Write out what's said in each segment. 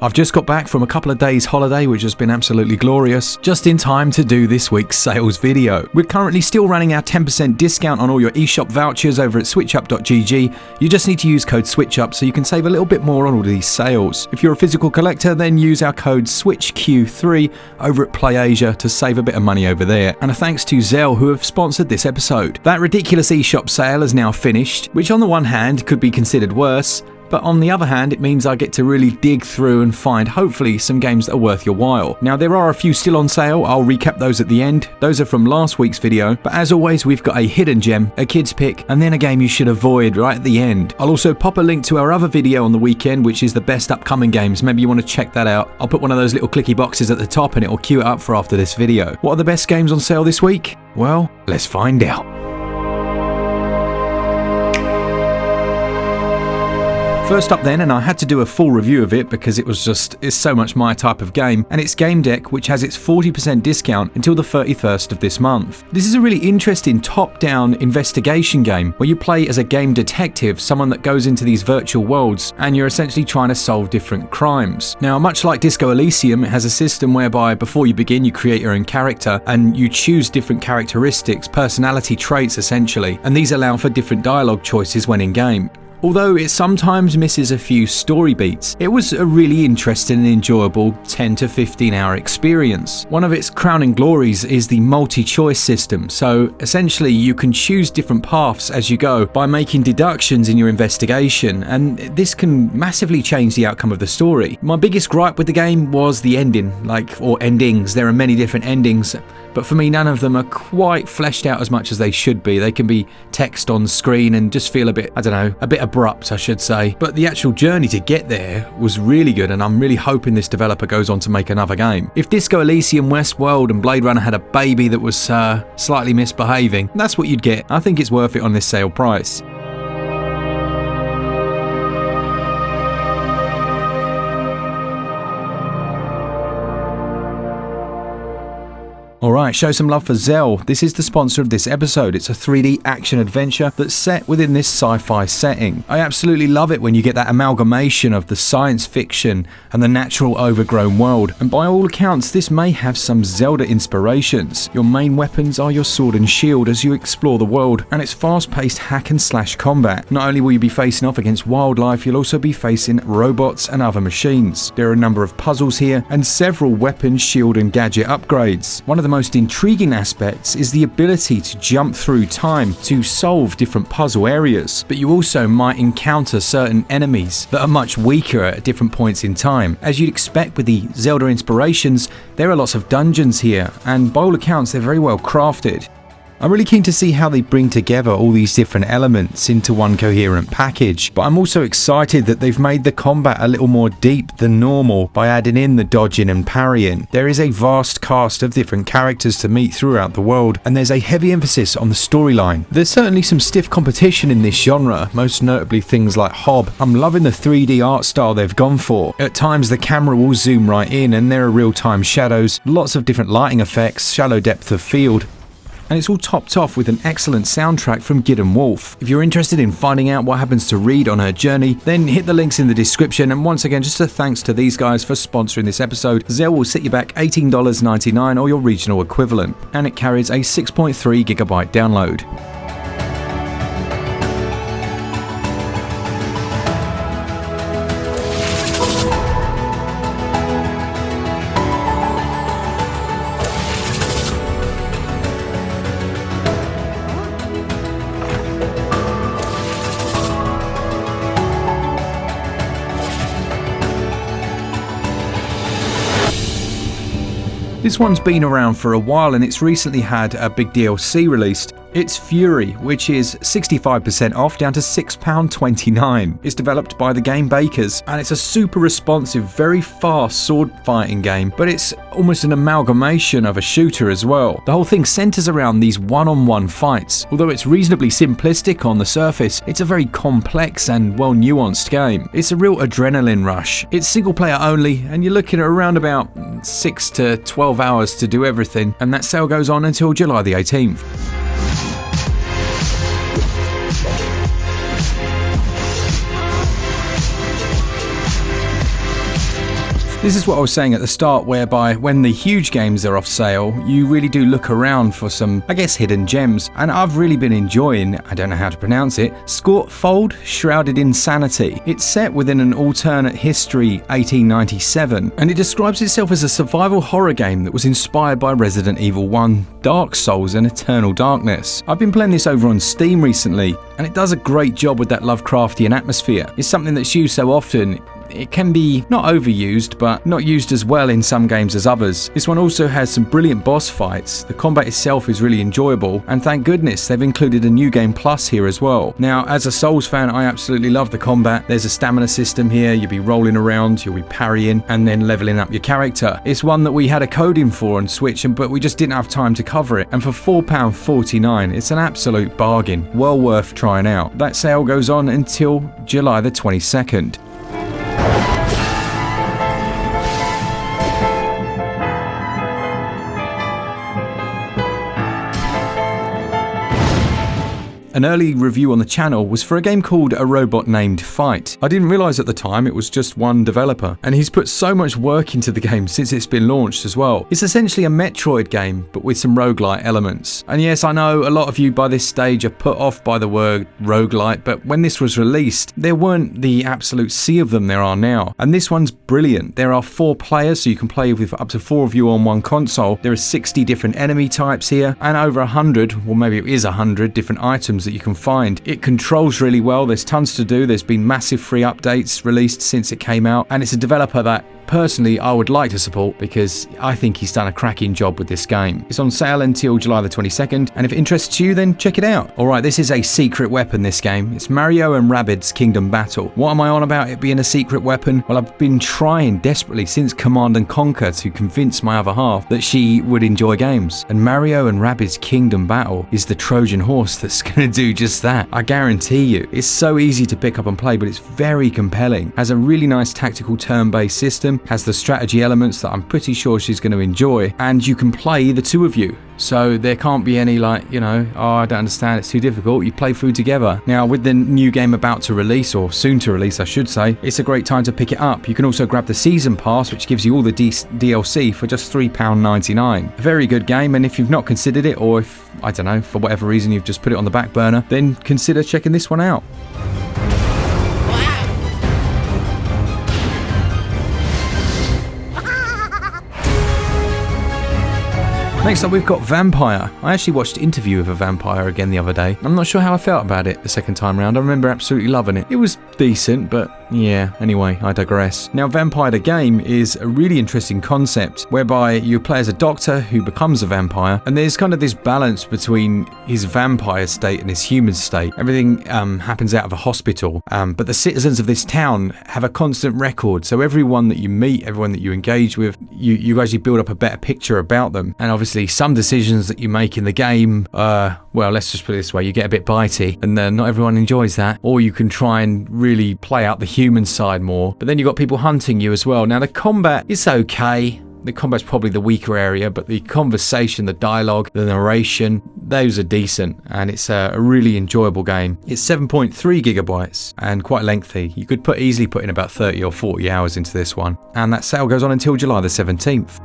I've just got back from a couple of days holiday, which has been absolutely glorious, just in time to do this week's sales video. We're currently still running our 10% discount on all your eShop vouchers over at switchup.gg. You just need to use code SwitchUp so you can save a little bit more on all of these sales. If you're a physical collector, then use our code SwitchQ3 over at PlayAsia to save a bit of money over there. And a thanks to XEL who have sponsored this episode. That ridiculous eShop sale is now finished, which on the one hand could be considered worse, but on the other hand, it means I get to really dig through and find, hopefully, some games that are worth your while. Now, there are a few still on sale. I'll recap those at the end. Those are from last week's video. But as always, we've got a hidden gem, a kid's pick, and then a game you should avoid right at the end. I'll also pop a link to our other video on the weekend, which is the best upcoming games. Maybe you want to check that out. I'll put one of those little clicky boxes at the top and it'll queue it up for after this video. What are the best games on sale this week? Well, let's find out. First up then, and I had to do a full review of it because it's so much my type of game, and it's Gamedec, which has its 40% discount until the 31st of this month. This is a really interesting top-down investigation game where you play as a game detective, someone that goes into these virtual worlds, and you're essentially trying to solve different crimes. Now, much like Disco Elysium, it has a system whereby before you begin, you create your own character, and you choose different characteristics, personality traits essentially, and these allow for different dialogue choices when in-game. Although it sometimes misses a few story beats, it was a really interesting and enjoyable 10 to 15 hour experience. One of its crowning glories is the multi-choice system, so essentially you can choose different paths as you go by making deductions in your investigation, and this can massively change the outcome of the story. My biggest gripe with the game was the ending, or endings. There are many different endings, but for me none of them are quite fleshed out as much as they should be. They can be text on screen and just feel a bit abrupt, I should say. But the actual journey to get there was really good, and I'm really hoping this developer goes on to make another game. If Disco Elysium, Westworld and Blade Runner had a baby that was slightly misbehaving, that's what you'd get. I think it's worth it on this sale price. Alright, show some love for XEL. This is the sponsor of this episode. It's a 3D action adventure that's set within this sci-fi setting. I absolutely love it when you get that amalgamation of the science fiction and the natural overgrown world, and by all accounts this may have some Zelda inspirations. Your main weapons are your sword and shield as you explore the world, and it's fast-paced hack and slash combat. Not only will you be facing off against wildlife, you'll also be facing robots and other machines. There are a number of puzzles here and several weapon, shield and gadget upgrades. One of the most intriguing aspects is the ability to jump through time to solve different puzzle areas, but you also might encounter certain enemies that are much weaker at different points in time. As you'd expect with the Zelda inspirations, there are lots of dungeons here, and by all accounts they're very well crafted. I'm really keen to see how they bring together all these different elements into one coherent package, but I'm also excited that they've made the combat a little more deep than normal by adding in the dodging and parrying. There is a vast cast of different characters to meet throughout the world, and there's a heavy emphasis on the storyline. There's certainly some stiff competition in this genre, most notably things like Hob. I'm loving the 3D art style they've gone for. At times the camera will zoom right in and there are real-time shadows, lots of different lighting effects, shallow depth of field, and it's all topped off with an excellent soundtrack from Gunvolt. If you're interested in finding out what happens to Reed on her journey, then hit the links in the description, and once again just a thanks to these guys for sponsoring this episode. XEL will set you back $18.99 or your regional equivalent, and it carries a 6.3 gigabyte download. This one's been around for a while and it's recently had a big DLC released. It's FURI, which is 65% off down to £6.29. It's developed by the Game Bakers, and it's a super responsive, very fast sword fighting game, but it's almost an amalgamation of a shooter as well. The whole thing centers around these one-on-one fights. Although it's reasonably simplistic on the surface, it's a very complex and well-nuanced game. It's a real adrenaline rush. It's single player only, and you're looking at around about 6 to 12 hours to do everything, and that sale goes on until July the 18th. This is what I was saying at the start, whereby when the huge games are off sale, you really do look around for some, I guess, hidden gems. And I've really been enjoying, I don't know how to pronounce it, Skautfold, Shrouded in Sanity. It's set within an alternate history 1897, and it describes itself as a survival horror game that was inspired by Resident Evil 1, Dark Souls and Eternal Darkness. I've been playing this over on Steam recently, and it does a great job with that Lovecraftian atmosphere. It's something that's used so often. It can be not overused, but not used as well in some games as others. This one also has some brilliant boss fights. The combat itself is really enjoyable, and thank goodness they've included a new game plus here as well. Now, as a Souls fan, I absolutely love the combat. There's a stamina system here. You'll be rolling around, you'll be parrying, and then leveling up your character. It's one that we had a code in for on Switch, but we just didn't have time to cover it. And for £4.49, it's an absolute bargain. Well worth trying out. That sale goes on until July the 22nd. An early review on the channel was for a game called A Robot Named Fight. I didn't realise at the time it was just one developer, and he's put so much work into the game since it's been launched as well. It's essentially a Metroid game, but with some roguelite elements. And yes, I know a lot of you by this stage are put off by the word roguelite, but when this was released, there weren't the absolute sea of them there are now. And this one's brilliant. There are 4 players, so you can play with up to 4 of you on one console. There are 60 different enemy types here, and over 100, well maybe it is 100 different items that you can find. It controls really well. There's tons to do. There's been massive free updates released since it came out, and it's a developer that personally I would like to support because I think he's done a cracking job with this game. It's on sale until July the 22nd, and if it interests you, then check it out. Alright, this is a secret weapon, this game. It's Mario and Rabbids Kingdom Battle. What am I on about it being a secret weapon? Well, I've been trying desperately since Command & Conquer to convince my other half that she would enjoy games, and Mario and Rabbids Kingdom Battle is the Trojan horse that's going to do just that. I guarantee you. It's so easy to pick up and play, but it's very compelling. Has a really nice tactical turn-based system, has the strategy elements that I'm pretty sure she's going to enjoy, and you can play the 2 of you. So there can't be any like, oh, I don't understand, it's too difficult. You play through together. Now, with the new game about to release, or soon to release, I should say, it's a great time to pick it up. You can also grab the Season Pass, which gives you all the DLC for just £3.99. A very good game, and if you've not considered it, or if, I don't know, for whatever reason you've just put it on the back burner, then consider checking this one out. Next up, we've got Vampyr. I actually watched an interview of a Vampyr again the other day. I'm not sure how I felt about it the second time round. I remember absolutely loving it. It was decent, but yeah, anyway, I digress. Now, Vampyr the game is a really interesting concept whereby you play as a doctor who becomes a vampire, and there's kind of this balance between his vampire state and his human state. Everything happens out of a hospital, but the citizens of this town have a constant record. So everyone that you meet, everyone that you engage with, you actually build up a better picture about them. And obviously, some decisions that you make in the game, well, let's just put it this way, you get a bit bitey, and not everyone enjoys that. Or you can try and really play out the human side more, but then you've got people hunting you as well. Now, the combat is okay. The combat's probably the weaker area, but the conversation, the dialogue, the narration, those are decent, and it's a really enjoyable game. It's 7.3 gigabytes and quite lengthy. You could easily put in about 30 or 40 hours into this one, and that sale goes on until July the 17th.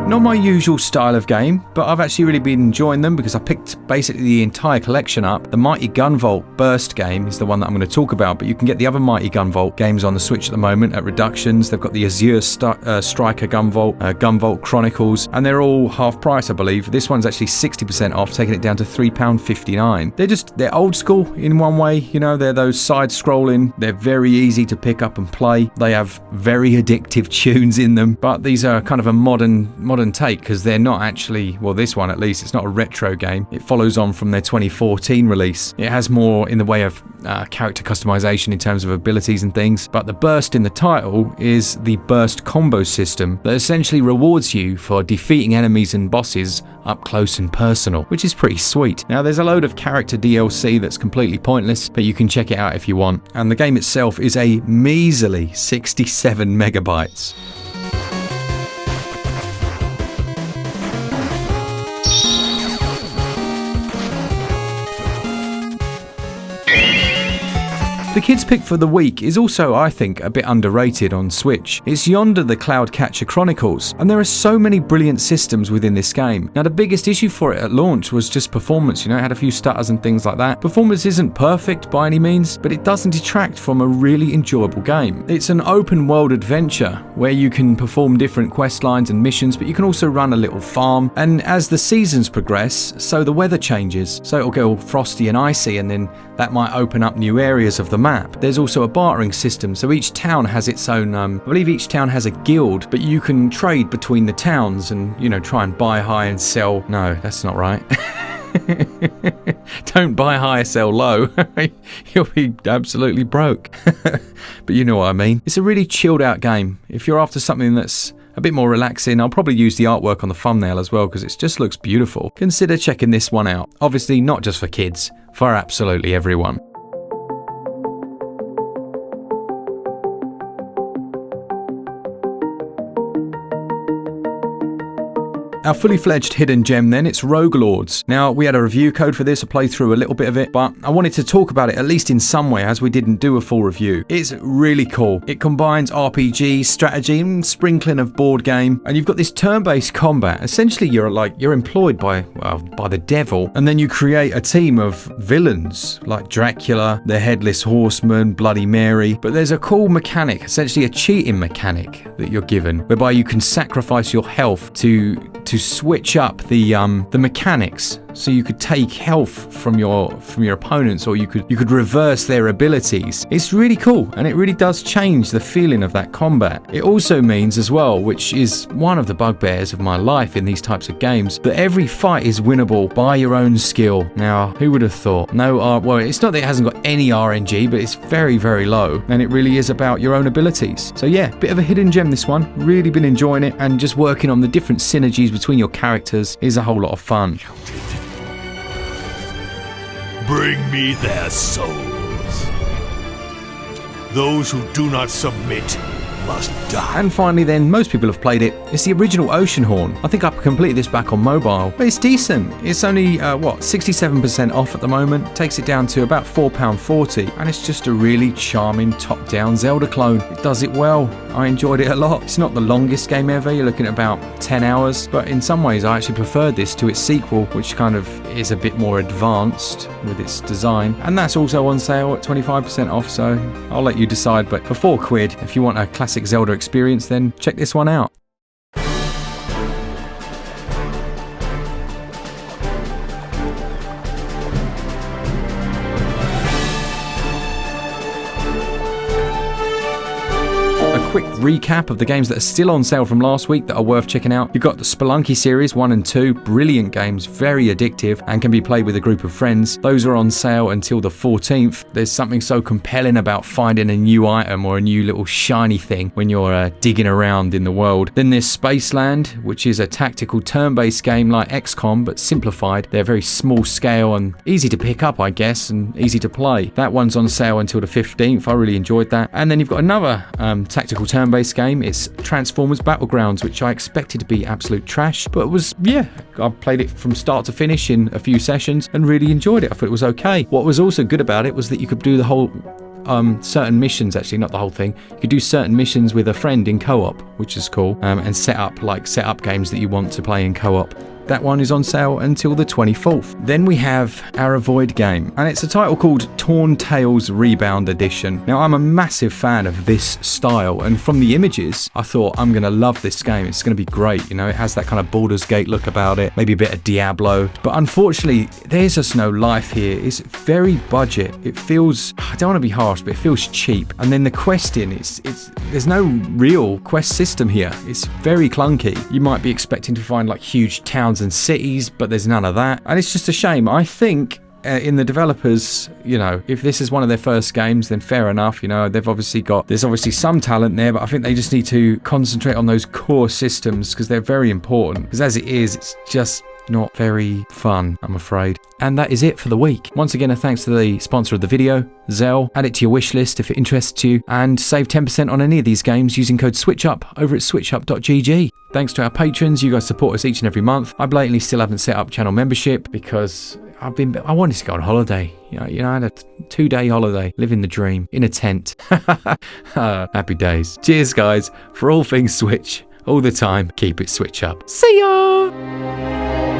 Not my usual style of game, but I've actually really been enjoying them because I picked basically the entire collection up. The Mighty Gunvolt Burst game is the one that I'm going to talk about, but you can get the other Mighty Gunvolt games on the Switch at the moment at reductions. They've got the Azure Striker Gunvolt, Gunvolt Chronicles, and they're all half price, I believe. This one's actually 60% off, taking it down to £3.59. They're old school in one way, they're those side-scrolling. They're very easy to pick up and play. They have very addictive tunes in them, but these are kind of a modern take because they're not actually, well, this one at least, it's not a retro game. It follows on from their 2014 release. It has more in the way of character customization in terms of abilities and things, but the burst in the title is the burst combo system that essentially rewards you for defeating enemies and bosses up close and personal, which is pretty sweet. Now, there's a load of character DLC that's completely pointless, but you can check it out if you want. And the game itself is a measly 67 megabytes. The kids pick for the week is also, I think, a bit underrated on Switch. It's Yonder the Cloudcatcher Chronicles, and there are so many brilliant systems within this game. Now, the biggest issue for it at launch was just performance. It had a few stutters and things like that. Performance isn't perfect by any means, but it doesn't detract from a really enjoyable game. It's an open world adventure where you can perform different quest lines and missions, but you can also run a little farm, and as the seasons progress, so the weather changes. So it'll go all frosty and icy, and then that might open up new areas of the map. There's also a bartering system, so each town has its own, I believe each town has a guild, but you can trade between the towns and, try and buy high and sell. No, that's not right. Don't buy high, sell low. You'll be absolutely broke. But you know what I mean. It's a really chilled out game. If you're after something that's a bit more relaxing, I'll probably use the artwork on the thumbnail as well because it just looks beautiful. Consider checking this one out. Obviously not just for kids, for absolutely everyone. Our fully fledged hidden gem then, it's Rogue Lords. Now, we had a review code for this, I played through a little bit of it, but I wanted to talk about it at least in some way as we didn't do a full review. It's really cool. It combines RPG, strategy, and sprinkling of board game, and you've got this turn-based combat. Essentially, you're employed by the devil, and then you create a team of villains like Dracula, the Headless Horseman, Bloody Mary. But there's a cool mechanic, essentially a cheating mechanic that you're given, whereby you can sacrifice your health to switch up the mechanics. So you could take health from your opponents, or you could reverse their abilities. It's really cool, and it really does change the feeling of that combat. It also means as well, which is one of the bugbears of my life in these types of games, that every fight is winnable by your own skill. Now, who would have thought? Well, it's not that it hasn't got any RNG, but it's very, very low, and it really is about your own abilities. So yeah, bit of a hidden gem this one. Really been enjoying it, and just working on the different synergies between your characters is a whole lot of fun. Bring me their souls. Those who do not submit must die. And finally then, most people have played it. It's the original Oceanhorn. I think I completed this back on mobile, but it's decent. It's only, 67% off at the moment. Takes it down to about £4.40, and it's just a really charming top-down Zelda clone. It does it well. I enjoyed it a lot. It's not the longest game ever. You're looking at about 10 hours, but in some ways I actually preferred this to its sequel, which kind of is a bit more advanced with its design. And that's also on sale at 25% off, so I'll let you decide. But for £4, if you want a classic Zelda experience, then check this one out. Quick recap of the games that are still on sale from last week that are worth checking out. You've got the Spelunky series 1 and 2, brilliant games, very addictive, and can be played with a group of friends. Those are on sale until the 14th. There's something so compelling about finding a new item or a new little shiny thing when you're digging around in the world. Then there's Spaceland, which is a tactical turn-based game like XCOM, but simplified. They're very small scale and easy to pick up, I guess, and easy to play. That one's on sale until the 15th. I really enjoyed that. And then you've got another tactical turn-based game. It's Transformers Battlegrounds, which I expected to be absolute trash, but it was, I played it from start to finish in a few sessions and really enjoyed it. I thought it was okay. What was also good about it was that you could do the whole certain missions, actually not the whole thing. You could do certain missions with a friend in co-op, which is cool, and set up games that you want to play in co-op. That one is on sale until the 24th. Then we have our Avoid game, and it's a title called Torn Tales Rebound Edition. Now, I'm a massive fan of this style, and from the images, I thought I'm going to love this game. It's going to be great. It has that kind of Baldur's Gate look about it, maybe a bit of Diablo. But unfortunately, there's just no life here. It's very budget. It feels, I don't want to be harsh, but it feels cheap. And then the questing, there's no real quest system here. It's very clunky. You might be expecting to find like huge towns and cities, but there's none of that, and it's just a shame. I think in the developers, if this is one of their first games, then fair enough. There's obviously some talent there, but I think they just need to concentrate on those core systems because they're very important. Because as it is, it's just not very fun, I'm afraid. And that is it for the week. Once again, a thanks to the sponsor of the video, XEL. Add it to your wish list if it interests you, and save 10% on any of these games using code SwitchUp over at switchup.gg. Thanks to our patrons, you guys support us each and every month. I blatantly still haven't set up channel membership because I wanted to go on holiday. You know, I had a 2-day holiday, living the dream in a tent. Happy days. Cheers, guys. For all things Switch, all the time, keep it Switch up. See ya!